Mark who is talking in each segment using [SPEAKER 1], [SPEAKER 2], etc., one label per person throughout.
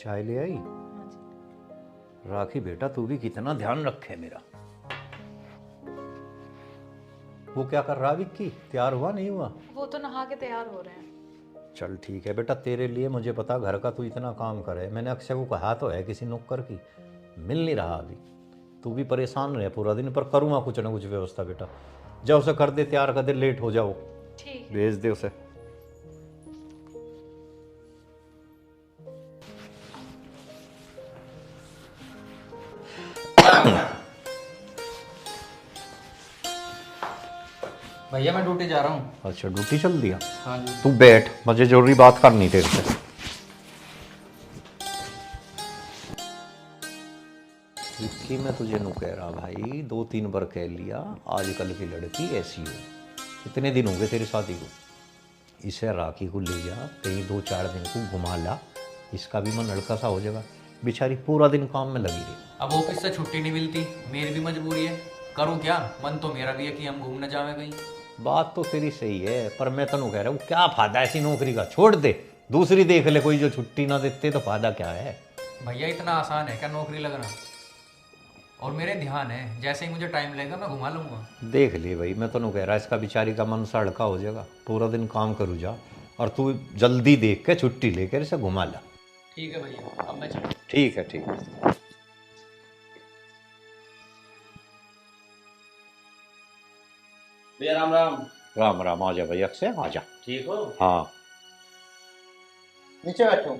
[SPEAKER 1] चाय ले आई? राखी बेटा तू भी कितना ध्यान रखे मेरा। वो क्या कर रहा विक्की? तैयार हुआ नहीं हुआ?
[SPEAKER 2] वो तो नहा के तैयार हो रहे हैं।
[SPEAKER 1] चल ठीक है बेटा, तेरे लिए मुझे पता घर का तू इतना काम करे। मैंने अक्षय को कहा तो है किसी नौकर की, मिल नहीं रहा अभी। तू भी परेशान रहे पूरा दिन, पर करूँगा कुछ ना कुछ व्यवस्था बेटा। जा उसे कर दे, तैयार कर दे, लेट हो जाओ।
[SPEAKER 2] ठीक है।
[SPEAKER 1] भेज दे उसे।
[SPEAKER 3] भैया मैं ड्यूटी जा रहा हूँ।
[SPEAKER 1] अच्छा ड्यूटी चल दिया?
[SPEAKER 3] हाँ जी।
[SPEAKER 1] तू बैठ, मुझे जरूरी बात करनी तेरे से। विक्की मैं तुझे नु कह रहा भाई, 2-3 बार कह लिया, आजकल की लड़की ऐसी हो। कितने दिन हो गए तेरी शादी को? इसे राखी को ले जा, कहीं 2-4 दिन को घुमा ला, इसका भी मन लड़का सा हो जाएगा। बेचारी पूरा दिन काम में लगी रही।
[SPEAKER 3] अब ऑफिस से छुट्टी नहीं मिलती, मेरी भी मजबूरी है, करूँ क्या? मन तो मेरा भी है कि हम घूमने जावे कहीं।
[SPEAKER 1] बात तो तेरी सही है, पर मैं तनु कह रहा हूँ क्या फायदा ऐसी नौकरी का? छोड़ दे, दूसरी देख ले कोई जो छुट्टी ना देते तो फायदा क्या है?
[SPEAKER 3] भैया इतना आसान है क्या नौकरी लगना? और मेरे ध्यान है, जैसे ही मुझे टाइम लगेगा मैं घुमा लूँगा।
[SPEAKER 1] देख ले भाई, मैं तनु कह रहा इसका बेचारी का मन सा हल्का हो जाएगा। पूरा दिन काम करूँ जा, और तू जल्दी देख के छुट्टी लेकर इसे घुमा ला।
[SPEAKER 3] ठीक है भैया, अब मैं चलूँ।
[SPEAKER 1] ठीक है ठीक है।
[SPEAKER 4] भैया राम राम।
[SPEAKER 1] राम राम। आ जा भाई अक्षय, आ जा।
[SPEAKER 4] ठीक हो?
[SPEAKER 1] हाँ
[SPEAKER 4] नीचे बैठो।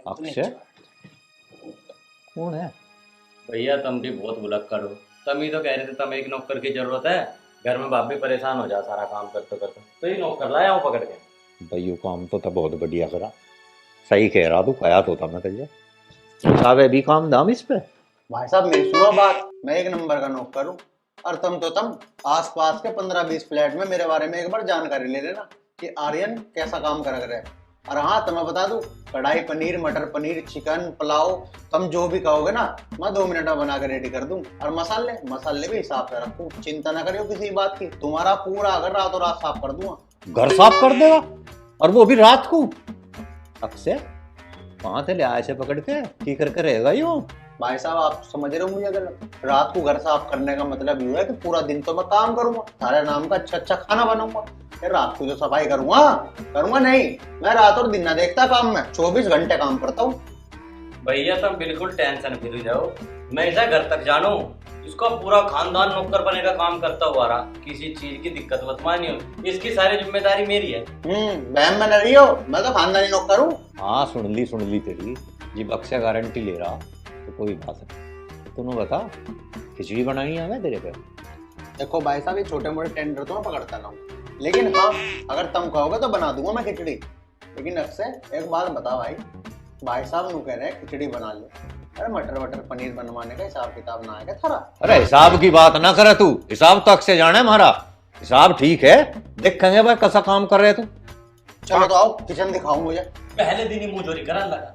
[SPEAKER 1] अक्षय कौन है?
[SPEAKER 4] भैया तुम भी बहुत भुलक्कड़ हो। तुम ही तो कह रहे थे तुम एक नौकर की जरूरत है, घर में बाप भी परेशान हो जा सारा काम करते करते, तो ये नौकर लाया हूँ पकड़ के।
[SPEAKER 1] भाई वो काम तो था बहुत बढ़िया करा, सही कह रहा तू, कहा तो था मैं कहिए। साहब अभी काम दाम इस पे।
[SPEAKER 5] भाई साहब मेरी सुनो बात, मैं एक नंबर का नौकर हूँ, और तुम आस पास के 15-20 फ्लैट में मेरे बारे में एक बार जानकारी ले लेना कि आर्यन कैसा काम कर रहे हैं। और हाँ तुम्हें बता दूं, कढ़ाई पनीर, मटर पनीर, चिकन, पुलाव, तुम जो भी कहोगे ना मैं 2 मिनट में बना के रेडी कर दूं। और मसाले भी हिसाब से रखूं, चिंता ना करियो किसी बात की, तुम्हारा पूरा अगर रातों रात साफ कर दूंगा।
[SPEAKER 1] घर साफ कर देगा, और वो भी रात को? अक्षय कहाँ से ले आए से पकड़ के, की करके रहेगा यो?
[SPEAKER 5] भाई साहब आप समझ रहे हो मुझे गलत? रात को घर साफ करने का मतलब ये है कि पूरा दिन तो मैं काम करूंगा, सारे नाम का अच्छा अच्छा खाना बनाऊंगा, फिर रात को जो सफाई करूंगा नहीं। मैं रात और दिन ना देखता काम में, 24 घंटे काम करता हूँ।
[SPEAKER 4] भैया तुम बिल्कुल टेंशन फ्री जाओ, मैं इसे घर तक जानू, इसका पूरा खानदान नौकर बने का काम करता हुआ रहा, किसी चीज की दिक्कत मत मानियो, इसकी सारी जिम्मेदारी मेरी है।
[SPEAKER 5] बहम में न रही हो, मैं तो खानदानी नौकर हूँ।
[SPEAKER 1] हाँ सुन ली तेरी। जी अक्षय गारंटी ले रहा तो कोई बात नहीं। तूने बता, खिचड़ी बनानी है तेरे पे?
[SPEAKER 5] देखो भाई साहब ये छोटे मोटे टेंडर तो मैं पकड़ता ना हूँ, लेकिन हाँ अगर तुम कहोगे तो बना दूंगा मैं खिचड़ी। लेकिन अक्षय एक बात बता भाई साहब नु कह रहे हैं खिचड़ी बना ले, अरे मटर पनीर बनवाने का हिसाब किताब ना आएगा थारा।
[SPEAKER 1] अरे हिसाब की बात ना करे तू, हिसाब तो अक्षय जाने हमारा। हिसाब ठीक है, देखेंगे भाई कैसा काम कर रहे तू।
[SPEAKER 5] चलो तो आओ किचन दिखाओ मुझे।
[SPEAKER 4] पहले दिन ही मुंह चोरी करने लगा,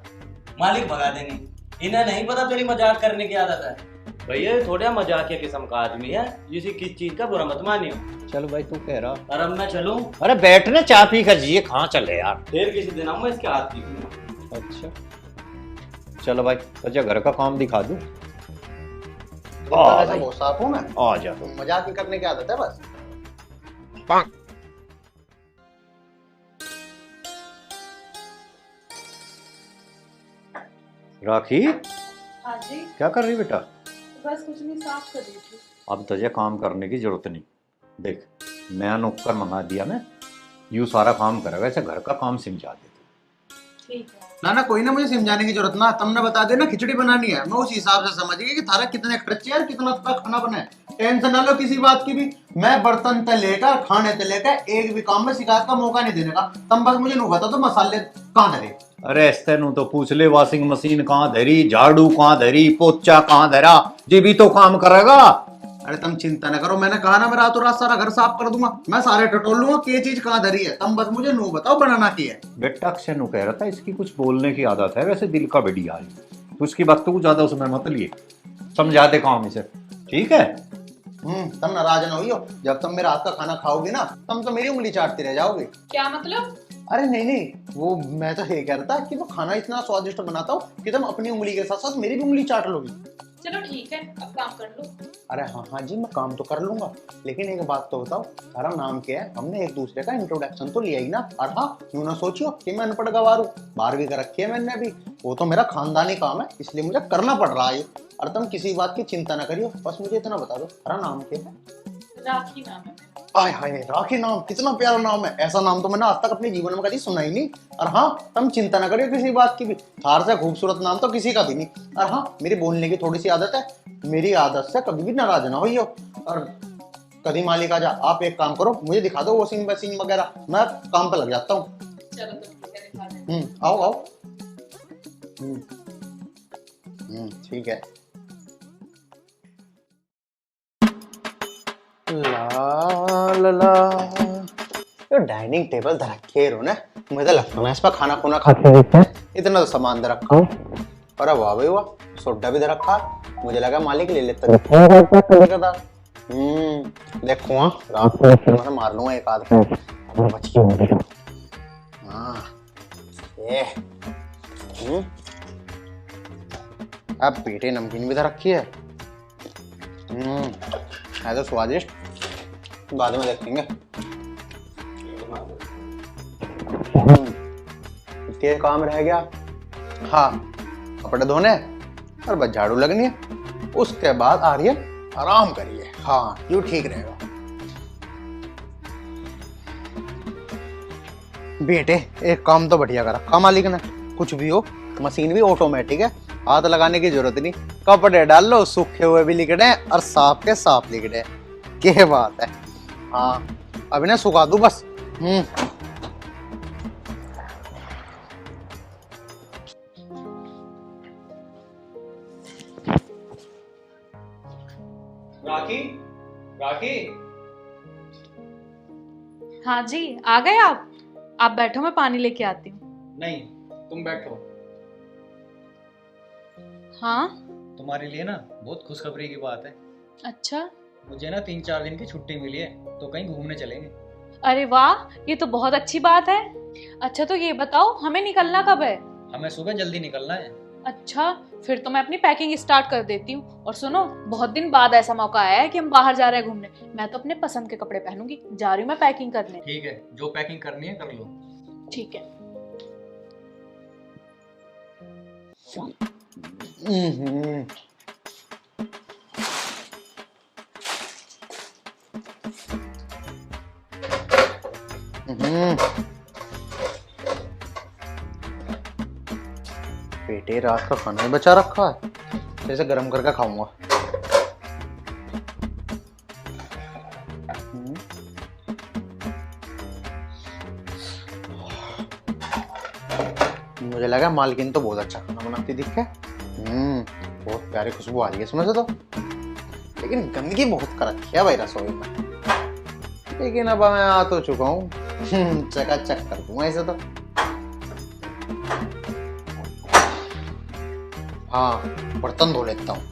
[SPEAKER 4] मालिक भगा देंगे, इन्हें नहीं पता तेरी मजाक करने की आदत है। भैया ये थोड़ा मजाकिया किस्म का आदमी है, जिसे किस चीज का बुरा मत मानियो।
[SPEAKER 1] चल भाई तू कह रहा।
[SPEAKER 4] और अब मैं चलूं?
[SPEAKER 1] अरे बैठने चाय पी कर जिए, कहाँ चले यार?
[SPEAKER 4] फिर किसी दिन आऊंगा इसके हाथ की।
[SPEAKER 1] अच्छा चलो भाई, तुझे घर का काम दिखा दूं।
[SPEAKER 5] बहुत साफ हूँ मैं,
[SPEAKER 1] आ जा तू।
[SPEAKER 5] मजाक ही करने की आदत है बस।
[SPEAKER 1] राखी
[SPEAKER 2] हाँ जी।
[SPEAKER 1] क्या कर रही बेटा?
[SPEAKER 2] बस कुछ नहीं, साफ कर रही थी।
[SPEAKER 1] अब तुझे काम करने की जरूरत नहीं। देख नया नौकर मंगा दिया मैं, यूं सारा काम करेगा, ऐसे घर का काम समझा दे।
[SPEAKER 2] ठीक है।
[SPEAKER 5] ना कोई ना, मुझे समझाने की जरूरत ना, तुमने बता देना खिचड़ी बनानी है, मैं उस हिसाब से समझ गई कि थारा कितने खर्चे है, कितना तुम्हारा खाना बना है। टेंशन ना लो किसी बात की भी, मैं बर्तन से लेकर खाने से लेकर एक भी काम में शिकायत का मौका नहीं देने का। तुम बस मुझे नहीं बता दो मसाले कहाँ धरे।
[SPEAKER 1] अरे ऐसे नु तो पूछ ले, वॉशिंग मशीन कहाँ धरी, झाड़ू कहाँ धरी, पोचा कहाँ धरा, जी भी तो काम करेगा।
[SPEAKER 5] अरे तुम चिंता न करो, मैंने कहा ना मैं रातों रात सारा घर साफ कर दूंगा, मैं सारे टटोल लूंगा कि ये चीज कहाँ धरी है, तुम बस मुझे नो बताओ बनाना की है।
[SPEAKER 1] बेटा अक्षय नु कह रहा था इसकी कुछ बोलने की आदत है, वैसे दिल का बढ़िया है, तो उसकी बात को ज्यादा उसमें मत लिए, समझा दे काम इसे, ठीक है?
[SPEAKER 5] तुम नाराज ना होइयो, जब तुम मेरे हाथ का खाना खाओगी ना तुम तो मेरी उंगली चाटती रह जाओगी।
[SPEAKER 2] क्या मतलब?
[SPEAKER 5] अरे नहीं नहीं, वो मैं तो ये कह रहा था कि मैं खाना इतना स्वादिष्ट बनाता हूँ कि तुम अपनी उंगली के साथ साथ मेरी भी उंगली चाट लोगी।
[SPEAKER 2] चलो ठीक है, अब काम कर लो।
[SPEAKER 5] अरे हाँ हाँ जी, मैं काम तो कर लूंगा, लेकिन एक बात तो बताओ, तुम्हारा नाम क्या है? हमने एक दूसरे का इंट्रोडक्शन तो लिया ही ना। और हाँ, यूं ना सोचियो कि मैं अनपढ़ गवार हूँ, 12वीं कर रखी है मैंने अभी। वो तो मेरा खानदानी काम है, इसलिए मुझे करना पड़ रहा है। और तुम किसी बात की चिंता ना करियो, बस मुझे इतना बता दो, तुम्हारा नाम क्या है?
[SPEAKER 2] राखी नाम है मेरा।
[SPEAKER 5] आय हाय, राखी नाम, कितना प्यारा नाम है। ऐसा नाम तो मैंने आज तक अपने जीवन में कभी सुना ही नहीं। और हाँ, तुम चिंता ना करियो किसी बात की भी, थार से खूबसूरत नाम तो किसी का भी नहीं। और हाँ, मेरी बोलने की थोड़ी सी आदत है, मेरी आदत से कभी भी नाराज ना होइयो। और कभी मालिक आजा, आप एक काम करो, मुझे दिखा दो वॉशिंग मशीन वगैरह, मैं काम पे लग जाता हूँ।
[SPEAKER 2] चलो तो ठीक है, दिखा दें।
[SPEAKER 5] आओ आओ। ठीक है। ला ला ला, ये डाइनिंग टेबल धर रखे है ने, मुझे लगता है इस पर खाना खुना खाते देखते हैं। इतना तो सामान धर रखा हूँ। अरे वाह भाई वाह, सोडा भी धर रखा, मुझे लगा मालिक ले लेता। देखो हाँ, रात को फिर मैं मार लूंगा एक आध को बच के। हाँ ये अब पेटे नमकीन भी धर रखी है। है तो स्वादिष्ट, बाद में देखेंगे। ये काम रह गया, हाँ कपड़े धोने और बस झाड़ू लगनी है, उसके बाद आर्यन आराम करिए। हाँ यूँ ठीक रहेगा। बेटे एक काम तो बढ़िया करा का मालिक ने, कुछ भी हो मशीन भी ऑटोमेटिक है, हाथ लगाने की जरूरत नहीं, कपड़े डाल लो, सूखे हुए भी लिकड़े और साफ के साफ लिकड़े। क्या बात है। हाँ अभी ना सुखा दूं बस।
[SPEAKER 3] राखी, राखी।
[SPEAKER 2] हाँ जी, आ गए आप बैठो, मैं पानी लेके आती हूँ।
[SPEAKER 3] नहीं, तुम बैठो।
[SPEAKER 2] हाँ
[SPEAKER 3] तुम्हारे लिए ना बहुत खुशखबरी की बात है।
[SPEAKER 2] अच्छा,
[SPEAKER 3] मुझे ना 3-4 दिन की छुट्टी मिली है, तो कहीं घूमने चलेंगे।
[SPEAKER 2] अरे वाह, ये तो बहुत अच्छी बात है। अच्छा तो ये बताओ, हमें निकलना कब है?
[SPEAKER 3] हमें सुबह जल्दी निकलना है।
[SPEAKER 2] अच्छा, फिर तो मैं अपनी पैकिंग स्टार्ट कर देती हूँ। और सुनो, बहुत दिन बाद ऐसा मौका आया है कि हम बाहर जा रहे हैं घूमने। मैं तो अपने पसंद के कपड़े पहनूंगी, जा रही हूँ मैं पैकिंग करने।
[SPEAKER 3] ठीक है, जो पैकिंग करनी है कर लो।
[SPEAKER 2] ठीक है।
[SPEAKER 5] बेटे रात का खाना ही बचा रखा है, जैसे गरम करके खाऊंगा। मुझे लगा मालकिन तो बहुत अच्छा खाना बनाती दिख है। बहुत प्यारी खुशबू आ रही है इसमें से तो, लेकिन गंदगी बहुत कर रखी है भाई रसोई में। लेकिन अब मैं आ तो चुका हूँ, चकाचक कर दूंगा इसे तो। हाँ बर्तन धो लेता हूँ।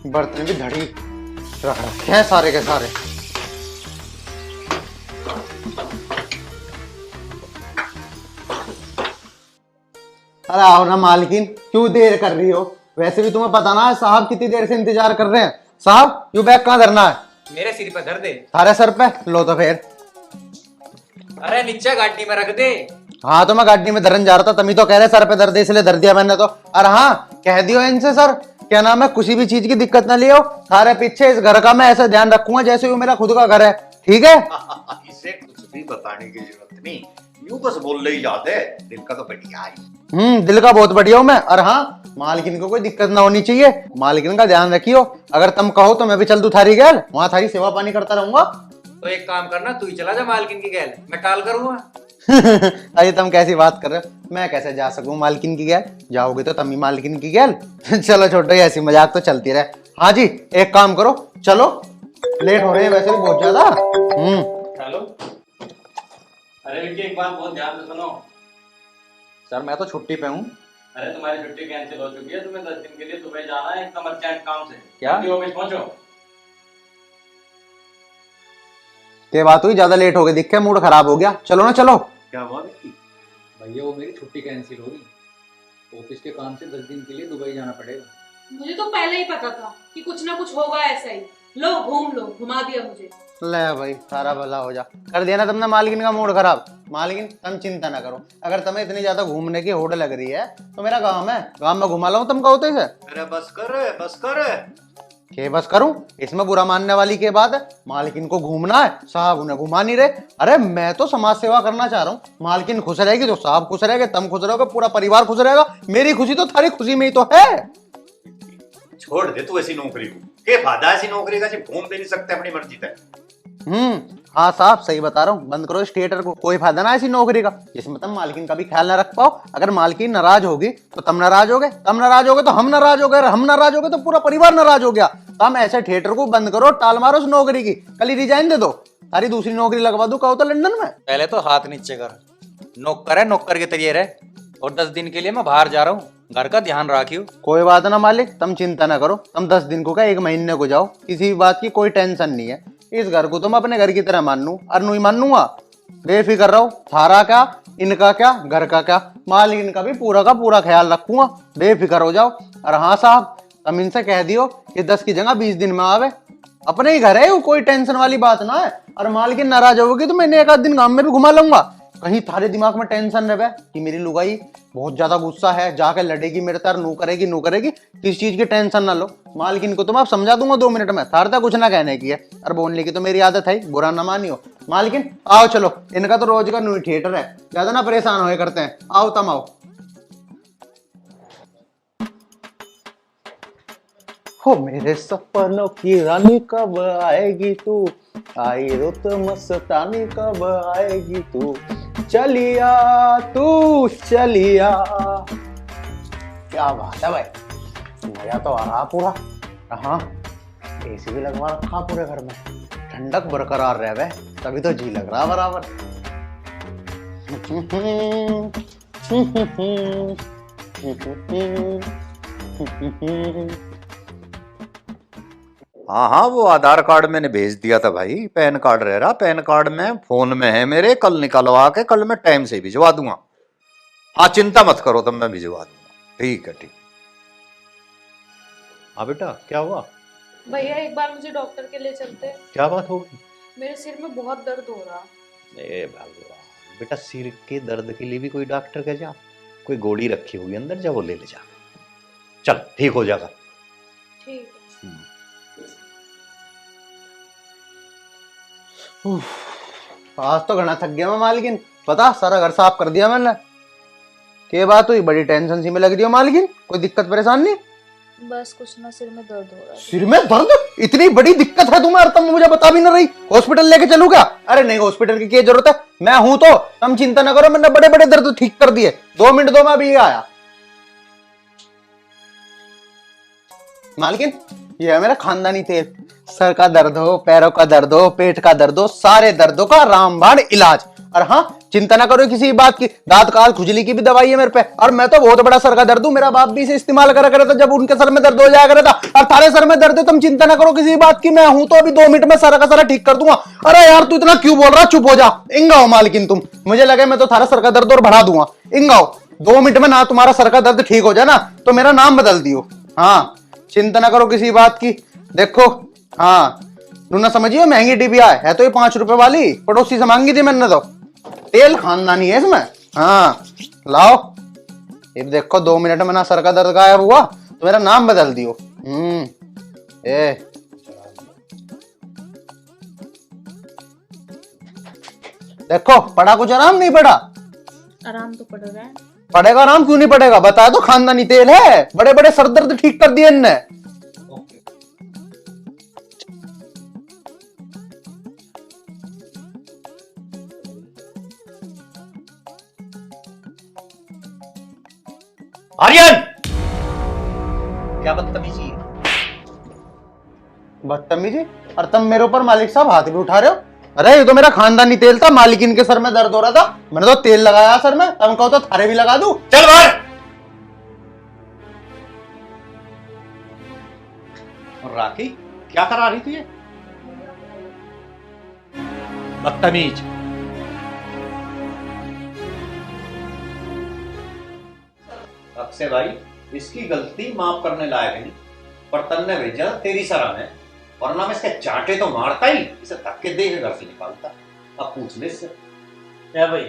[SPEAKER 5] बर्तन भी धड़ी रख रखे हैं सारे के सारे। अरे आओ ना मालकिन, क्यों देर कर रही हो? वैसे भी तुम्हें पता ना है साहब कितनी देर से इंतजार कर रहे हैं। साहब यू बैग कहाँ धरना है?
[SPEAKER 3] मेरे सिर पे धर दे।
[SPEAKER 5] थारे सर पे लो तो फिर।
[SPEAKER 3] अरे नीचे गाड़ी में रख दे।
[SPEAKER 5] हाँ तो मैं गाड़ी में धरन जा रहा था, तभी तो कह रहे सर पे दर्द, इसलिए धर दिया मैंने तो। अरे हाँ कह दियो इनसे सर, क्या नाम है, किसी भी चीज की दिक्कत ना लियो, थारे पीछे इस घर का मैं ऐसे ध्यान रखूंगा जैसे वो मेरा खुद का घर है, ठीक है?
[SPEAKER 6] इसे कुछ भी बताने की जरूरत नहीं, यूं बस बोल ले ही जाते, दिल का तो बढ़िया है।
[SPEAKER 5] दिल का बहुत बढ़िया हूँ मैं। और हाँ मालकिन को कोई दिक्कत ना होनी चाहिए, मालकिन का ध्यान रखियो। अगर तुम कहो तो मैं भी चल दूं थारी गैल, वहां थारी सेवा पानी करता रहूंगा।
[SPEAKER 3] तो एक काम करना, तू ही चला जा मालकिन की गैल, मैं टाल करूंगा।
[SPEAKER 5] अरे तुम कैसी बात कर रहे हो, मैं कैसे जा सकूं मालकिन की गैल? जाओगे तो तुम ही मालकिन की गैल। चलो छोटो, ऐसी मजाक तो चलती रहे। हाँ जी एक काम करो, चलो लेट हो रहे हैं वैसे भी बहुत ज्यादा।
[SPEAKER 4] हेलो, अरे विक्की एक बात बहुत ध्यान से सुनो।
[SPEAKER 3] सर मैं तो छुट्टी पे हूँ।
[SPEAKER 4] अरे तुम्हारी छुट्टी कैंसिल हो चुकी है, तुम्हें 10 दिन के लिए दुबई जाना है एकदम अर्जेंट काम से।
[SPEAKER 3] क्या?
[SPEAKER 4] ऑफिस पहुंचो।
[SPEAKER 5] के बात हुई, ज्यादा लेट हो गए, दिख के मूड खराब हो गया। चलो ना चलो।
[SPEAKER 6] क्या हुआ विक्की?
[SPEAKER 3] भैया वो मेरी छुट्टी कैंसिल होगी, ऑफिस के काम से 10 दिन के लिए दुबई जाना पड़ेगा।
[SPEAKER 2] मुझे तो पहले ही पता था कि कुछ ना कुछ होगा ऐसा ही। लो घूम लो, घुमा दिया मुझे।
[SPEAKER 5] ले भाई, सारा भला हो जा। कर दिया ना तुमने मालकिन का मूड खराब। मालकिन तुम चिंता ना करो, अगर तुम्हें इतनी ज्यादा घूमने की होड़ लग रही है तो मेरा गांव है, गांव में घुमा लाऊं तुम कहो तो इसे।
[SPEAKER 6] अरे बस कर, बस कर।
[SPEAKER 5] के बस करूं, इसमें बुरा मानने वाली के बात है। मालकिन को घूमना है, साहब उन्हें घुमा नहीं रहे। अरे मैं तो समाज सेवा करना चाह रहा हूँ। मालकिन खुश रहेगी तो साहब खुश रहेगा, तुम खुश रहोगे पूरा परिवार खुश रहेगा। मेरी खुशी तो थारी खुशी में ही तो है।
[SPEAKER 6] छोड़ दे तू ऐसी नौकरी को, के फायदा ऐसी नौकरी का जी, घूम भी नहीं सकते अपनी मर्जी से।
[SPEAKER 5] हाँ साहब सही बता रहा हूँ, बंद करो इस थिएटर को। कोई फायदा ना ऐसी नौकरी का जिसमें तुम मालकिन का भी ख्याल ना रख पाओ। अगर मालकिन नाराज होगी तो तुम नाराज होगे, तुम नाराज होगे तो हम नाराज हो गए, हम नाराज हो गए तो पूरा परिवार नाराज हो गया। तो हम ऐसे थिएटर को बंद करो, टाल मारो उस नौकरी की, कल ही रिजाइन दे दो, सारी दूसरी नौकरी लगवा दो कहो तो लंदन में।
[SPEAKER 3] पहले तो हाथ नीचे कर, नौकर है नौकर के तरिए रहे, और 10 दिन के लिए मैं बाहर जा रहा हूँ, घर का ध्यान रखियो।
[SPEAKER 5] कोई बात ना मालिक, तुम चिंता ना करो, तुम 10 दिन को क्या 1 महीने को जाओ, किसी भी बात की कोई टेंशन नहीं है। इस घर को तुम अपने घर की तरह मानू और नहीं मानूंगा, बेफिक्र रहो। थारा क्या, इनका क्या, घर का क्या, मालिक का भी पूरा का पूरा ख्याल रखूंगा, बेफिक्र हो जाओ। और हाँ साहब, तुम इनसे कह दियो कि 10 की जगह 20 दिन में आवे, अपने ही घर है, कोई टेंशन वाली बात ना है। और मालकिन नाराज होगी तो मैंने 1 आध दिन गांव में भी घुमा लूंगा। कहीं थारे दिमाग में टेंशन रहे कि मेरी लुगाई बहुत ज्यादा गुस्सा है, जाके लड़ेगी मेरे तार, नू करेगी, किस चीज की टेंशन ना लो। मालकिन को तो मैं आप समझा दूंगा 2 मिनट में, थारता कुछ ना कहने की है, और बोलने की तो मेरी आदत है, बुरा ना मानियो। मालकिन आओ चलो, इनका तो रोज का न्यू थिएटर है, ज्यादा ना परेशान होए करते हैं। आओ तम आओ। हो मेरे सपनों की रानी कब आएगी तू, आई रुत मस्तानी कब आएगी तू, चलिया तू चलिया। क्या बात है भाई, मजा तो आ रहा पूरा। हाँ एसी भी लगवा रखा पूरे घर में, ठंडक बरकरार रहे भाई, तभी तो जी लग रहा बराबर।
[SPEAKER 6] हाँ हाँ, वो आधार कार्ड मैंने भेज दिया था भाई, पैन कार्ड रह रहा, पैन कार्ड में फोन में है मेरे, कल निकलवा के कल मैं टाइम से भिजवा दूंगा। हाँ चिंता मत करो, तब मैं भिजवा दूंगा। ठीक है ठीक। हाँ बेटा क्या हुआ?
[SPEAKER 2] भैया एक बार मुझे डॉक्टर के लिए चलते।
[SPEAKER 6] क्या बात होगी?
[SPEAKER 2] मेरे सिर में बहुत दर्द हो रहा।
[SPEAKER 1] ए भगवान, बेटा सिर के दर्द के लिए भी कोई डॉक्टर के जा, कोई गोली रखी हुई अंदर, जा वो ले ले जा, चल ठीक हो जाएगा।
[SPEAKER 2] ठीक है।
[SPEAKER 5] आज तो घना थक गया मैं मालकिन, पता सारा घर साफ कर दिया मैंने। के बात हुई, बड़ी टेंशन सी में लग रही हो मालकिन, कोई दिक्कत परेशान नहीं?
[SPEAKER 2] बस कुछ ना, सिर में दर्द हो रहा है।
[SPEAKER 5] सिर में दर्द? इतनी बड़ी दिक्कत है तुम्हें और तुम मुझे बता भी ना रही, हॉस्पिटल लेके चलूं क्या? अरे नहीं, हॉस्पिटल की क्या जरूरत है, मैं हूं तो, तुम चिंता ना करो, मैंने बड़े बड़े दर्द ठीक कर दिए। 2 मिनट दो, मैं अभी आया। मालकिन ये है मेरा खानदानी तेल, सर का दर्द हो, पैरों का दर्द हो, पेट का दर्द हो, सारे दर्दों का रामबाण इलाज। और हाँ चिंता ना करो किसी बात की, दांत काल खुजली की भी दवाई है मेरे पे, और मैं तो बहुत बड़ा सर का दर्द हूं, मेरा बाप भी इसे इस्तेमाल करा था जब उनके सर में दर्द हो जाया करा था। और थारे सर में दर्द है, तुम चिंता ना करो किसी बात की, मैं हूं तो अभी 2 मिनट में सारा का सारा ठीक कर दूंगा। अरे यार तू इतना क्यों बोल रहा, चुप हो जा। इंगाओ मालकिन तुम, मुझे लगे मैं तो थारा सर का दर्द और बढ़ा दूंगा। इंगाओ 2 मिनट में ना तुम्हारा सर का दर्द ठीक हो जाए ना तो मेरा नाम बदल दियो। हाँ चिंता ना करो किसी बात की। देखो हाँ ना समझिए, महंगी डिबिया है तो ये 5 रुपए वाली, पड़ोसी से मांगी थी मैंने, तो तेल खानदानी है इसमें। हाँ लाओ, ये देखो 2 मिनट में ना सर का दर्द गायब हुआ तो मेरा नाम बदल दियो। देखो पड़ा कुछ आराम नहीं पड़ा?
[SPEAKER 2] आराम तो पड़ रहा है।
[SPEAKER 5] पड़ेगा आराम, क्यों नहीं पड़ेगा, बता दो, खानदानी तेल है, बड़े बड़े सर दर्द ठीक कर दिए इनने।
[SPEAKER 1] आर्यन, क्या बदतमीजी है?
[SPEAKER 5] बदतमीजी? और तुम मेरे ऊपर मालिक साहब हाथ भी उठा रहे हो? अरे ये तो मेरा खानदानी तेल था, मालिकिन के सर में दर्द हो रहा था, मैंने तो तेल लगाया सर में, तुम कहो तो थारे भी लगा दूं।
[SPEAKER 1] चल बाहर। और राखी क्या करा रही थी ये? बदतमीज। अक्षय भाई, इसकी गलती माफ करने लायक नहीं, पर तन्ने भेजा तेरी सराह है, वरना मैं इसके चाटे तो मारता ही, इसे धक्के दे के घर से निकालता। अब पूछ ले इससे।
[SPEAKER 4] क्या भाई,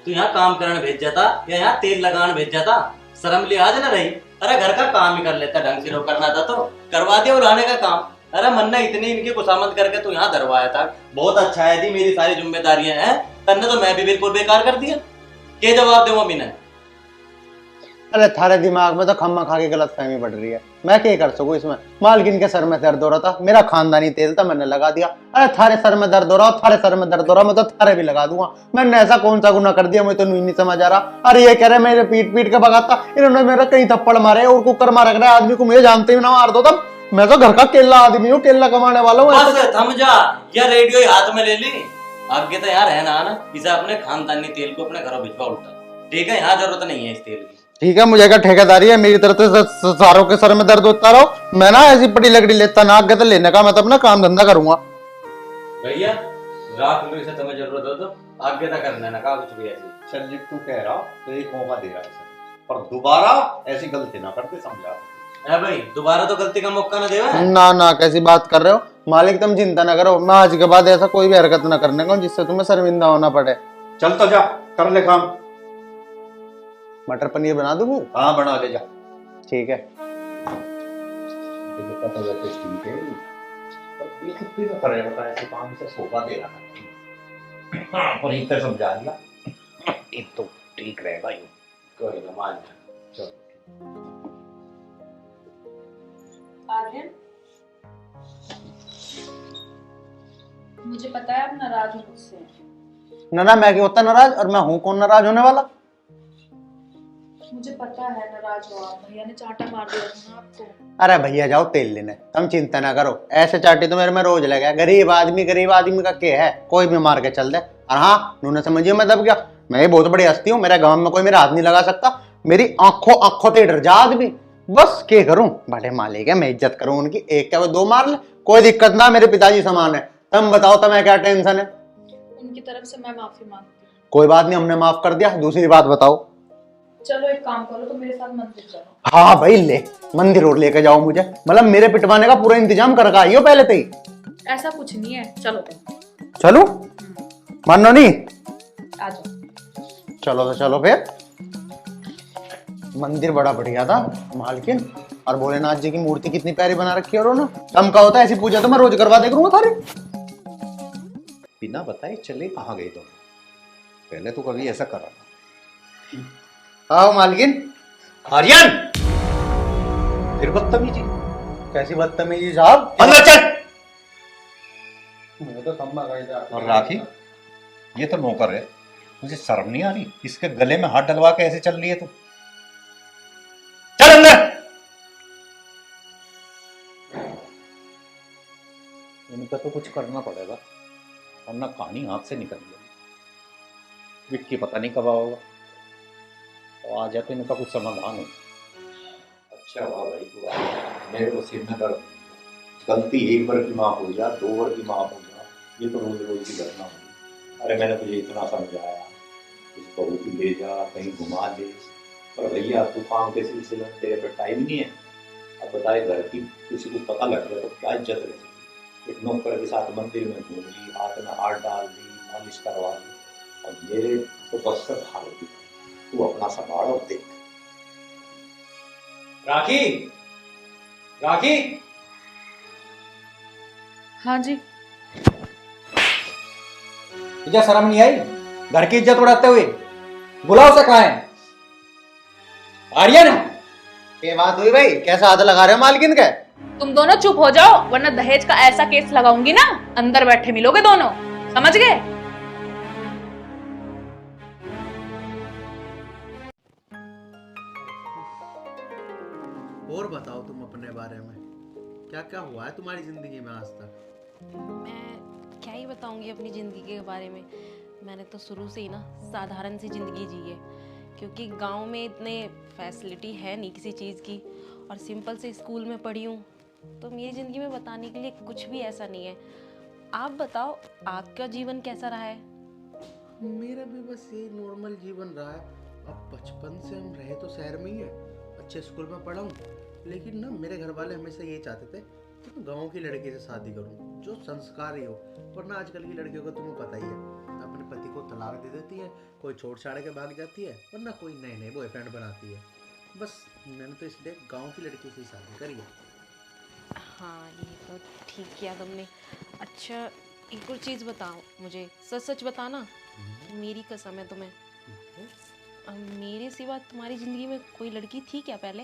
[SPEAKER 4] तू यहाँ काम करने भेज जाता या यहाँ तेल लगाने भेज जाता? शर्म लिहाज न रही? अरे घर का काम ही कर लेता, ढंग से करना था तो करवा दिया उड़ाने का काम। अरे मन्ना इतनी इनकी खुशामद करके तू यहाँ धरवाया था, बहुत अच्छा है दी, मेरी सारी जिम्मेदारियां हैं, तन्ने तो मैं भी बिल्कुल बेकार कर दिया। के जवाब दूंगा बिना?
[SPEAKER 5] अरे थारे दिमाग में तो खम्मा खा के गलत फहमी बढ़ रही है, मैं क्या कर सकूं इसमें? मालकिन के सर में दर्द हो रहा था, मेरा खानदानी तेल था, मैंने लगा दिया। अरे थारे सर में दर्द हो रहा, थारे सर में दर्द हो रहा, मैं तो थारे भी लगा दूंगा। मैंने ऐसा कौन सा गुनाह कर दिया, मुझे तो नहीं समझ आ रहा। अरे ये कह रहे मेरे पीट पीट के भगाता, इन्होंने मेरा कई थप्पड़ मारे और कुकर मार रखा है, आदमी को मुझे जानते ही ना मार दो। तब मैं तो घर का केला आदमी हूँ, केला कमाने वाला हूँ।
[SPEAKER 4] बस थम जा, या रेडियो ही हाथ में ले ली। आगे तो यार है ना इसे अपने खानदानी तेल को अपने घरों भिजवा उल्टा, ठीक है? यहाँ जरूरत नहीं है इस तेल की।
[SPEAKER 5] ठीक है, मुझे क्या ठेकेदारी है? मेरी तरफ से सारों के सर में दर्द होता रहो, मैं ना ऐसी पटी लकड़ी लेता ना, आगे तो लेने का मैं तो अपना काम धंधा करूंगा।
[SPEAKER 4] भैया रात में इसे तुम्हें जरूरत हो तो आगे तक कर लेना का कुछ भी ऐसी।
[SPEAKER 1] चल जिब तू कह रहा तो एक मौका दे रहा है सर, पर दोबारा ऐसी गलती ना करते, समझा?
[SPEAKER 4] है भाई, दोबारा तो गलती का मौका ना देवा।
[SPEAKER 5] ना ना, कैसी बात कर रहे हो मालिक? तुम चिंता ना करो, मैं आज के बाद ऐसा कोई भी हरकत ना करने का जिससे तुम्हें शर्मिंदा होना पड़े।
[SPEAKER 1] चल तो जा, कर ले काम।
[SPEAKER 5] मटर पनीर बना दूं?
[SPEAKER 1] हाँ बना ले जा।
[SPEAKER 5] ठीक है।
[SPEAKER 1] तो वैसे ठीक है, पर ये कुत्ते का करे बता, ऐसे काम से सोफा दे रहा है। हाँ, पर इतना समझा दिया, ये तो ठीक रहेगा यूं।
[SPEAKER 4] कोई ना, मान जा।
[SPEAKER 1] चल
[SPEAKER 2] आर्यन, मुझे पता है आप नाराज हो मुझसे।
[SPEAKER 5] ना मैं क्यों होता नाराज, और मैं हूँ कौन नाराज होने वाला?
[SPEAKER 2] मुझे पता है नाराज हो आप, भैया ने चांटा मार दिया था ना आपको।
[SPEAKER 5] अरे भैया जाओ तेल लेने, तुम चिंता ना करो, ऐसे चाटी तो मेरे में रोज लगा। गरीब आदमी का क्या है, कोई भी मार के चल दे। और हाँ, नूने समझिए मैं दब गया, मैं बहुत बड़ी हस्ती हूँ, मेरे गांव में कोई मेरा हाथ नहीं लगा सकता। मेरी आंखों से डर जा आदमी। बस क्या करूं, बड़े मालिक है, मैं इज्जत करूं उनकी, एक क्या वो दो मार ले, कोई दिक्कत ना, मेरे पिताजी समान है। तुम बताओ तुम्हें क्या टेंशन है?
[SPEAKER 2] उनकी तरफ से मैं माफी मांगती हूँ।
[SPEAKER 5] कोई बात नहीं, हमने माफ कर दिया। दूसरी बात बताओ।
[SPEAKER 2] चलो एक काम करो, तो मेरे साथ मंदिर चलो।
[SPEAKER 5] हाँ भाई, ले मंदिर और लेके जाओ मुझे, मतलब मेरे पिटवाने का पूरा इंतजाम कर का आइयो पहले से ही।
[SPEAKER 2] ऐसा कुछ नहीं है, चलो
[SPEAKER 5] चलो, मानो नहीं?
[SPEAKER 2] आ जाओ।
[SPEAKER 5] चलो तो चलो फिर। मंदिर बड़ा बढ़िया था मालकिन, और भोलेनाथ जी की मूर्ति कितनी प्यारी बना रखी है उन्होंने। दम का होता है, ऐसी पूजा तो मैं रोज करवा दे करूंगा थारी।
[SPEAKER 1] बिना बताए चले कहाँ गए तुम? पहले तो कभी ऐसा करा था।
[SPEAKER 5] आओ मालकिन।
[SPEAKER 1] आर्यन, फिर बदतमीजी।
[SPEAKER 5] कैसी बदतमीजी साहब?
[SPEAKER 1] अंदर चल।
[SPEAKER 5] मैं तो कम्मा गई।
[SPEAKER 1] और राखी, ये तो नौकर है, मुझे शर्म नहीं आ रही? इसके गले में हाथ डलवा के ऐसे चल रही है तू? चल अंदर। इनका तो कुछ करना पड़ेगा, वरना कहानी हाथ से निकल जाएगी। विक्की पता नहीं कब आओगा, तो आ जाए तो इनका कुछ समाधान हो। अच्छा हुआ भाई तू आया, मेरे को सिर में दर्द। गलती एक बार की माफ हो जा, 2 बार की माफ हो जा, ये तो रोज रोज की घटना होगी। अरे मैंने तुझे इतना समझाया, इस बहू की ले जा, कहीं घुमा ले, पर भैया तू काम के सिलसिले में तेरे पे टाइम नहीं है। अब बताए, घर की किसी को पता लग गया तो क्या इज्जत रह सकती? एक नौकर के साथ मंदिर में घूम ली, हाथ में हाथ डाल दी, मालिश करवा दी, और मेरे तो बस से हाल दी। तू अपना संभाल और देख।
[SPEAKER 3] राखी, राखी।
[SPEAKER 2] हाँ जी।
[SPEAKER 3] तुझे शर्म नहीं आई घर की इज्जत उड़ाते हुए? बुलाओ से कहाँ है? आर्यन।
[SPEAKER 5] ये बात हुई भाई, कैसा हाथ लगा रहे हो मालकिन के?
[SPEAKER 2] तुम दोनों चुप हो जाओ, वरना दहेज का ऐसा केस लगाऊंगी ना, अंदर बैठे मिलोगे दोनों, समझ गए?
[SPEAKER 5] और बताओ तुम अपने बारे में, क्या क्या हुआ है तुम्हारी जिंदगी में आज तक?
[SPEAKER 7] मैं क्या ही बताऊंगी अपनी ज़िंदगी के बारे में। मैंने तो शुरू से ही ना साधारण सी ज़िंदगी जी है, क्योंकि गांव में इतने फैसिलिटी है नहीं किसी चीज़ की, और सिंपल से स्कूल में पढ़ी हूँ, तो मेरी ज़िंदगी में बताने के लिए कुछ भी ऐसा नहीं है। आप बताओ, आपका जीवन कैसा रहा है?
[SPEAKER 8] मेरा भी बस यही नॉर्मल जीवन रहा है। अब बचपन से हम रहे तो शहर में ही है, अच्छे स्कूल में पढ़ा हूँ, लेकिन ना मेरे घर वाले हमेशा ये चाहते थे कि मैं गाँव की लड़की से शादी करूँ जो संस्कारी हो। वरना आजकल की लड़कियों को तुम्हें पता ही है, अपने पति को तलाक दे देती है, कोई छोड़ छाड़ के भाग जाती है, वरना कोई नए नए बॉयफ्रेंड बनाती है। बस मैंने तो इसलिए गाँव की लड़की से ही शादी करी है।
[SPEAKER 7] हाँ, ये तो ठीक किया तुमने। अच्छा, एक और चीज़ बताओ मुझे, सच सच बताना, मेरी कसम है तुम्हें। मेरे सिवा तुम्हारी ज़िंदगी में कोई लड़की थी क्या पहले?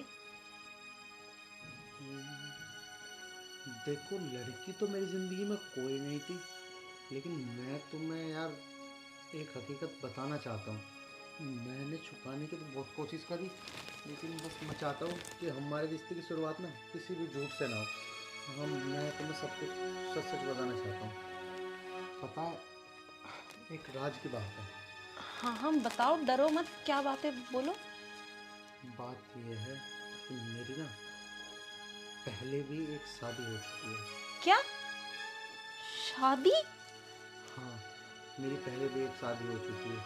[SPEAKER 8] देखो, लड़की तो मेरी ज़िंदगी में कोई नहीं थी, लेकिन मैं तुम्हें यार एक हकीकत बताना चाहता हूँ। मैंने छुपाने की तो बहुत कोशिश करी, लेकिन बस मैं चाहता हूँ कि हमारे रिश्ते की शुरुआत ना किसी भी झूठ से ना हो। मैं तुम्हें सब कुछ सच सच बताना चाहता हूँ। पता है, एक राज की बात है।
[SPEAKER 7] हाँ हाँ बताओ, डरो मत, क्या बात है, बोलो।
[SPEAKER 8] बात यह है कि मेरी ना पहले भी एक शादी हो चुकी है।
[SPEAKER 7] क्या? शादी?
[SPEAKER 8] हाँ, मेरी पहले भी एक शादी हो चुकी है,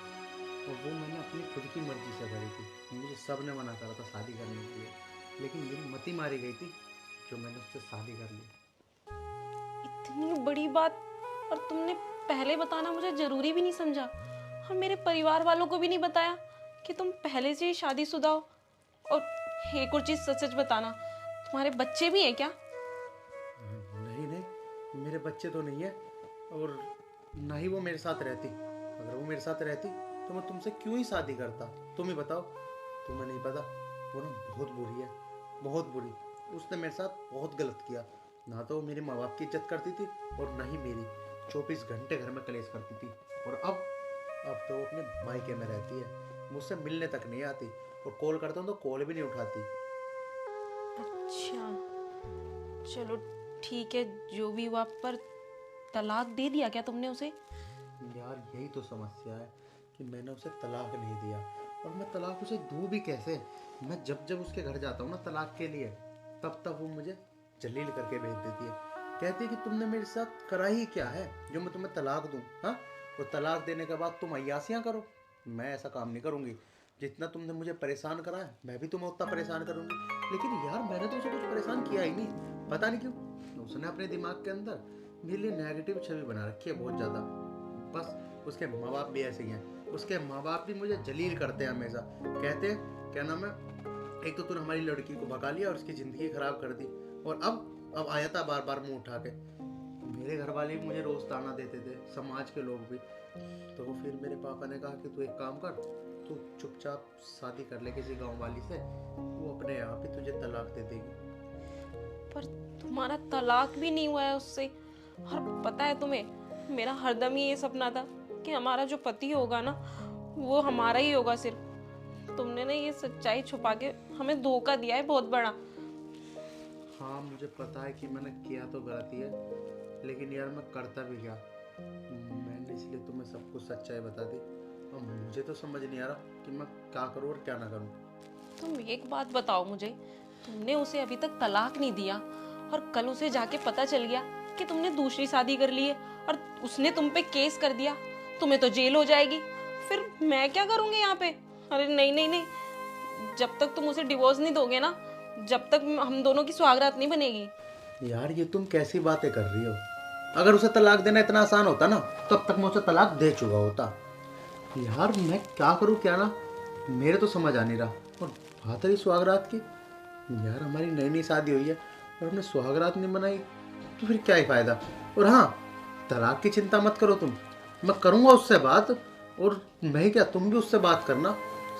[SPEAKER 8] और वो मैंने अपनी खुद की मर्जी से करी थी। मुझे सब ने मना करा था शादी करने के लिए, लेकिन मेरी मती मारी गई थी जो मैंने उससे शादी कर ली।
[SPEAKER 7] इतनी बड़ी बात, और तुमने पहले बताना मुझे जरूरी भी नहीं समझा, और मेरे परिवार वालों को भी नहीं बताया कि तुम पहले से ही शादीशुदा हो। और एक और चीज सच सच बताना, तुम्हारे बच्चे भी हैं क्या?
[SPEAKER 8] नहीं नहीं, मेरे बच्चे तो नहीं है, और ना ही वो मेरे साथ रहती। अगर वो मेरे साथ रहती तो मैं तुमसे क्यों ही शादी करता? तुम ही बताओ। तुम्हें नहीं पता, वो ना बहुत बुरी है, बहुत बुरी। उसने मेरे साथ बहुत गलत किया। ना तो वो मेरे माँ बाप की इज्जत करती थी, और ना ही मेरी। 24 घंटे घर में कलेश करती थी। और अब तो वो अपने मायके में रहती है, मुझसे मिलने तक नहीं आती, और कॉल करता हूँ तो कॉल भी नहीं उठाती।
[SPEAKER 7] अच्छा, चलो ठीक है, जो भी हुआ, पर तलाक दे दिया क्या तुमने उसे?
[SPEAKER 8] यार यही तो समस्या है कि मैंने उसे तलाक नहीं दिया, और मैं तलाक उसे दूँ भी कैसे? मैं जब जब उसके घर जाता हूँ ना तलाक के लिए, तब वो मुझे जलील करके भेज देती है। कहती है कि तुमने मेरे साथ करा ही क्या है जो मैं तुम्हें तलाक दूँ? हाँ, वो तलाक देने के बाद तुम अय्यासियाँ करो। मैं ऐसा काम नहीं करूँगी। जितना तुमने मुझे परेशान करा है, मैं भी तुम्हें उतना परेशान करूँगी। लेकिन यार मैंने तो उसे कुछ परेशान किया ही नहीं, पता नहीं क्यों उसने अपने दिमाग के अंदर मेरे लिए नेगेटिव छवि बना रखी है बहुत ज़्यादा। बस उसके माँ बाप भी ऐसे ही हैं। उसके माँ बाप भी मुझे जलील करते हैं हमेशा। कहते हैं, क्या नाम है, एक तो तूने हमारी लड़की को भगा लिया और उसकी ज़िंदगी ख़राब कर दी, और अब आया था बार बार मुंह उठा के। मेरे घर वाले भी मुझे रोज़ ताना देते थे, समाज के लोग भी। तो फिर मेरे पापा ने कहा कि तू एक काम कर, तू चुपचाप शादी कर ले किसी गाँव वाली से, वो अपने आप ही तुझे तलाक दे देगी।
[SPEAKER 7] पर तुम्हारा तलाक भी नहीं हुआ है उससे। और पता है तुम्हें, मेरा हरदम ही ये सपना था कि हमारा जो पति होगा ना, वो हमारा ही होगा सिर्फ। तुमने ना ये सच्चाई छुपा के हमें धोखा दिया है बहुत बड़ा।
[SPEAKER 8] हाँ, मुझे पता है कि मैंने किया तो गलती है, लेकिन यार मैं करता भी क्या? मैंने इसलिए तुम्हें सब कुछ सच्चाई बता दी, और मुझे तो समझ नहीं आ रहा कि मैं क्या करूँ और क्या ना करूँ।
[SPEAKER 7] तुम एक बात बताओ मुझे, तुमने उसे अभी तक तलाक नहीं दिया, और कल उसे जाके पता चल गया कि तुमने दूसरी शादी कर ली है, और उसने तुम पे केस कर दिया, तुम्हें तो जेल हो जाएगी। फिर मैं क्या करूँगी यहाँ पे? अरे नहीं नहीं नहीं, जब तक तुम उसे डिवोर्स नहीं दोगे ना, जब तक हम दोनों की सुहागरात नहीं बनेगी।
[SPEAKER 8] यार ये तुम कैसी बातें कर रही हो? अगर उसे तलाक देना इतना आसान होता ना, तब तक मैं उसे तलाक दे चुका होता। यार मैं क्या करूँ क्या ना, मेरे तो समझ आ नहीं रहा। और बात रही सुहागरात की, यार हमारी नई नई शादी हुई है और हमने सुहागरात नहीं बनाई, तो फिर क्या ही फायदा? और हाँ, तलाक की चिंता मत करो तुम, मैं करूँगा उससे बात। और मैं क्या, तुम भी उससे बात करना,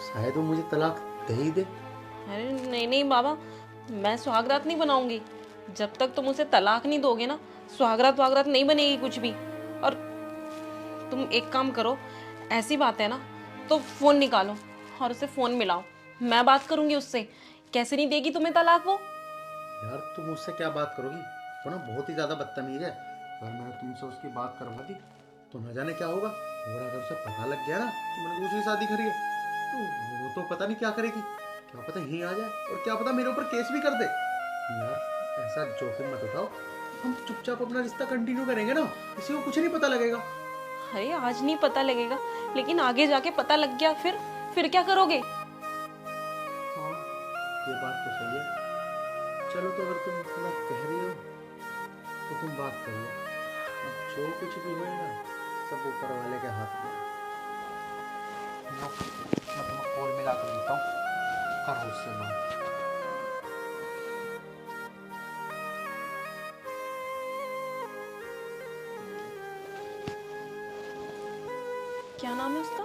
[SPEAKER 8] शायद वो मुझे तलाक दे ही दे।
[SPEAKER 7] अरे नहीं नहीं बाबा, मैं सुहागरात नहीं बनाऊंगी। जब तक तुम उसे तलाक नहीं दोगे ना, सुहागरात वागरात नहीं बनेगी कुछ भी। और तुम एक काम करो, ऐसी बात है ना तो फोन निकालो और उसे फोन मिलाओ, मैं बात करूंगी उससे। कैसे नहीं देगी तुम्हें तलाक वो?
[SPEAKER 8] यार तुम उससे क्या बात करोगी? वो ना बहुत ही ज़्यादा बदतमीज है। अगर मैंने तुमसे उसकी बात करवा दी तो न जाने क्या होगा। और अगर उसे पता लग गया ना कि मैंने दूसरी शादी करी है, तो वो तो पता नहीं क्या करेगी। क्या पता यहीं आ जाए, और क्या पता मेरे ऊपर केस भी कर दे। यार ऐसा जोखिम मत उठाओ, हम चुपचाप अपना रिश्ता कंटिन्यू करेंगे ना, किसी को कुछ नहीं पता लगेगा।
[SPEAKER 7] अरे आज नहीं पता लगेगा, लेकिन आगे जाके पता लग गया, फिर क्या करोगे?
[SPEAKER 8] हाँ ये बात तो सही है। चलो तो अगर तुम इतना कह रही हो तो तुम बात कर लो। अब जो कुछ भी होएगा सब ऊपर वाले के हाथ में। मैं तुम्हें कॉल मिला कर देता हूँ, करो उससे बात।
[SPEAKER 7] क्या नाम है उसका?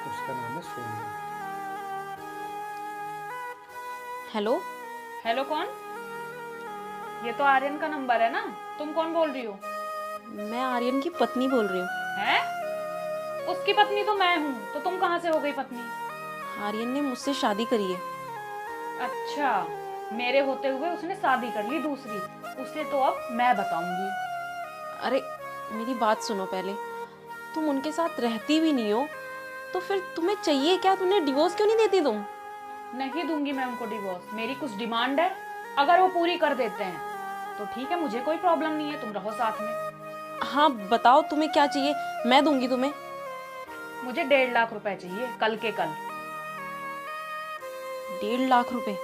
[SPEAKER 8] उसका नाम है सोनिया।
[SPEAKER 7] हेलो,
[SPEAKER 2] हेलो, कौन? ये तो आर्यन का नंबर है ना, तुम कौन बोल रही हो?
[SPEAKER 7] मैं आर्यन की पत्नी बोल रही हूँ।
[SPEAKER 2] हैं? उसकी पत्नी तो मैं हूँ, तो तुम कहाँ से हो गई पत्नी?
[SPEAKER 7] आर्यन ने मुझसे शादी करी है।
[SPEAKER 2] अच्छा, मेरे होते हुए उसने शादी कर ली दूसरी, उसे तो अब मैं बताऊंगी।
[SPEAKER 7] अरे मेरी बात सुनो पहले, तुम उनके साथ रहती भी नहीं हो तो फिर तुम्हें चाहिए क्या? तुम्हें डिवोर्स क्यों नहीं देती तुम?
[SPEAKER 2] नहीं दूंगी मैं उनको डिवोर्स, मेरी कुछ डिमांड है, अगर वो पूरी कर देते हैं तो ठीक है, मुझे कोई प्रॉब्लम नहीं है, तुम रहो साथ में।
[SPEAKER 7] हाँ बताओ तुम्हें क्या चाहिए, मैं दूंगी तुम्हें।
[SPEAKER 2] मुझे 1.5 लाख रुपए चाहिए, कल के कल।
[SPEAKER 7] 1.5 लाख रुपए?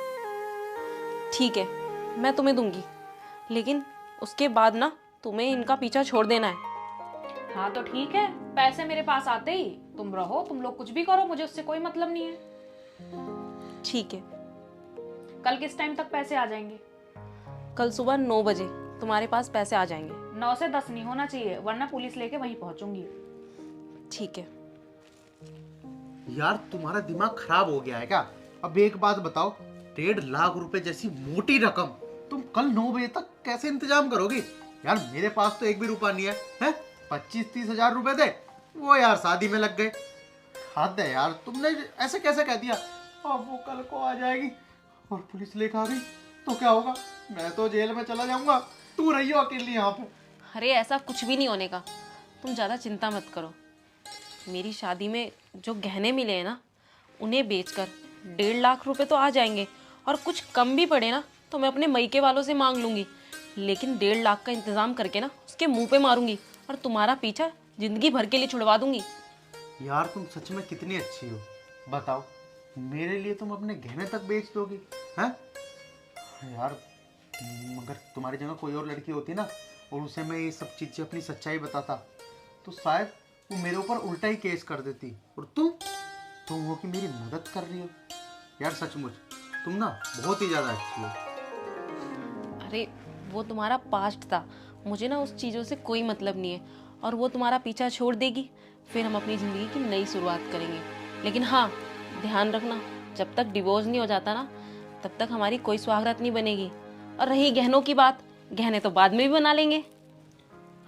[SPEAKER 7] ठीक है, मैं तुम्हें दूंगी, लेकिन उसके बाद ना तुम्हें इनका पीछा छोड़ देना है।
[SPEAKER 2] हाँ तो ठीक है, पैसे मेरे पास आते ही तुम रहो, तुम लोग कुछ भी करो, मुझे उससे कोई मतलब नहीं है।
[SPEAKER 7] ठीक है।
[SPEAKER 2] कल किस टाइम तक पैसे आ जाएंगे?
[SPEAKER 7] कल सुबह 9 बजे तुम्हारे पास पैसे आ जाएंगे।
[SPEAKER 2] 9 से 10 नहीं होना चाहिए, वरना पुलिस लेके वहीं पहुंचूंगी।
[SPEAKER 7] ठीक है।
[SPEAKER 8] यार तुम्हारा दिमाग खराब हो गया है क्या? अब एक बात बताओ, 1.5 लाख रुपए जैसी मोटी रकम तुम कल 9 बजे तक कैसे इंतजाम करोगे? यार मेरे पास तो एक भी रुपया नहीं है? 25-30 हजार रुपए थे, वो यार शादी में लग गए। हद है यार, तुमने ऐसे कैसे कह दिया? अब वो कल को आ जाएगी और पुलिस लेकर आ गई तो क्या होगा? मैं तो जेल में चला जाऊंगा, तू रही हो अकेली यहाँ पे।
[SPEAKER 7] अरे ऐसा कुछ भी नहीं होने का, तुम ज़्यादा चिंता मत करो। मेरी शादी में जो गहने मिले हैं ना, उन्हें बेचकर 1.5 लाख रुपए तो आ जाएंगे, और कुछ कम भी पड़े ना तो मैं अपने मईके वालों से मांग लूँगी, लेकिन 1.5 लाख का इंतज़ाम करके ना उसके मुंह पे मारूंगी और तुम्हारा पीछा जिंदगी भर के लिए छुड़वा दूंगी।
[SPEAKER 8] यार तुम सच में कितनी अच्छी हो, बताओ मेरे लिए तुम अपने गहने तक बेच दोगी? हैं यार, मगर तुम्हारी जगह कोई और लड़की होती ना और उसे मैं ये सब चीज़ें अपनी सच्चाई बताता तो शायद वो मेरे ऊपर उल्टा ही केस कर देती, और तुम वो कि मेरी मदद कर रही हो। यार सचमुच तुम ना बहुत ही ज़्यादा अच्छी हो।
[SPEAKER 7] अरे वो तुम्हारा पास्ट था, मुझे ना उस चीज़ों से कोई मतलब नहीं है, और वो तुम्हारा पीछा छोड़ देगी, फिर हम अपनी ज़िंदगी की नई शुरुआत करेंगे। लेकिन हाँ ध्यान रखना, जब तक डिवोर्स नहीं हो जाता ना तब तक हमारी कोई सुहागरात नहीं बनेगी। और रही गहनों की बात, गहने तो बाद में भी बना लेंगे।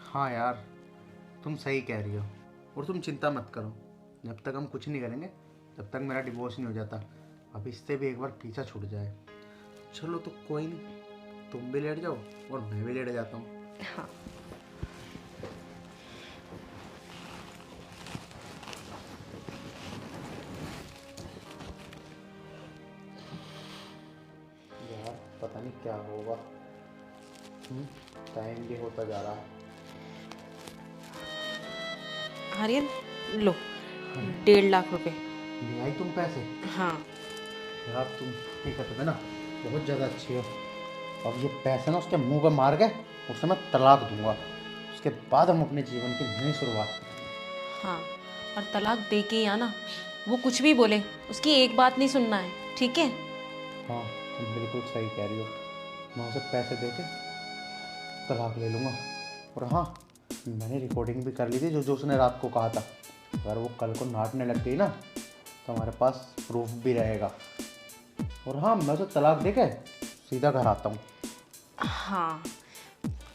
[SPEAKER 8] हाँ यार तुम सही कह रही हो, और तुम चिंता मत करो, जब तक हम कुछ नहीं करेंगे तब तक मेरा डिवोर्स नहीं हो जाता। अब इससे भी एक बार पीछा छूट जाए। चलो तो कोई नहीं, तुम भी लेट जाओ और मैं भी लेट जाता हूँ।
[SPEAKER 7] हाँ
[SPEAKER 8] यार पता नहीं क्या होगा, टाइम भी होता जा रहा है।
[SPEAKER 7] आर्यन लो 1.5 लाख रुपए।
[SPEAKER 8] ले आई तुम पैसे?
[SPEAKER 7] हाँ
[SPEAKER 8] यार तुम ये कहते थे ना बहुत ज़्यादा अच्छी हो। अब ये पैसे ना उसके मुंह पे मार के उसे मैं तलाक दूंगा, उसके बाद हम अपने जीवन की नई शुरुआत।
[SPEAKER 7] हाँ, और तलाक दे के ही आना, वो कुछ भी बोले उसकी एक बात नहीं सुनना है, ठीक है?
[SPEAKER 8] हाँ तुम बिल्कुल सही कह रही हो, मैं उसे पैसे दे के तलाक ले लूँगा। और हाँ मैंने रिकॉर्डिंग भी कर ली थी जो उसने रात को कहा था, अगर वो कल को नाटने लग गई ना तो हमारे पास प्रूफ भी रहेगा। और हाँ मैं उसे तलाक दे के सीधा घर आता हूँ।
[SPEAKER 7] हाँ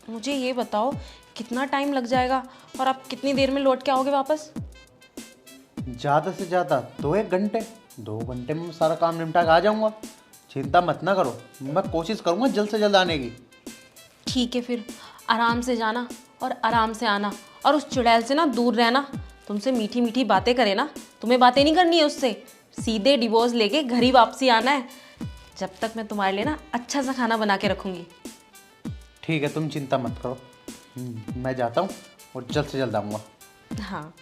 [SPEAKER 7] मुझे ये बताओ कितना टाइम लग जाएगा और आप कितनी देर में लौट के आओगे वापस?
[SPEAKER 8] ज़्यादा से ज़्यादा 2-1 घंटे, 2 घंटे में सारा काम निपटा के आ जाऊँगा। चिंता मत ना करो, मैं कोशिश करूँगा जल्द से जल्द आने की।
[SPEAKER 7] ठीक है, फिर आराम से जाना और आराम से आना, और उस चुड़ैल से ना दूर रहना। तुमसे मीठी मीठी बातें करे ना, तुम्हें बातें नहीं करनी है उससे, सीधे डिवोर्स लेके घर ही वापसी आना है। जब तक मैं तुम्हारे लिए ना अच्छा सा खाना बना के रखूँगी।
[SPEAKER 8] ठीक है, तुम चिंता मत करो। मैं जाता हूँ और जल्द से जल्द आऊँगा।
[SPEAKER 7] हाँ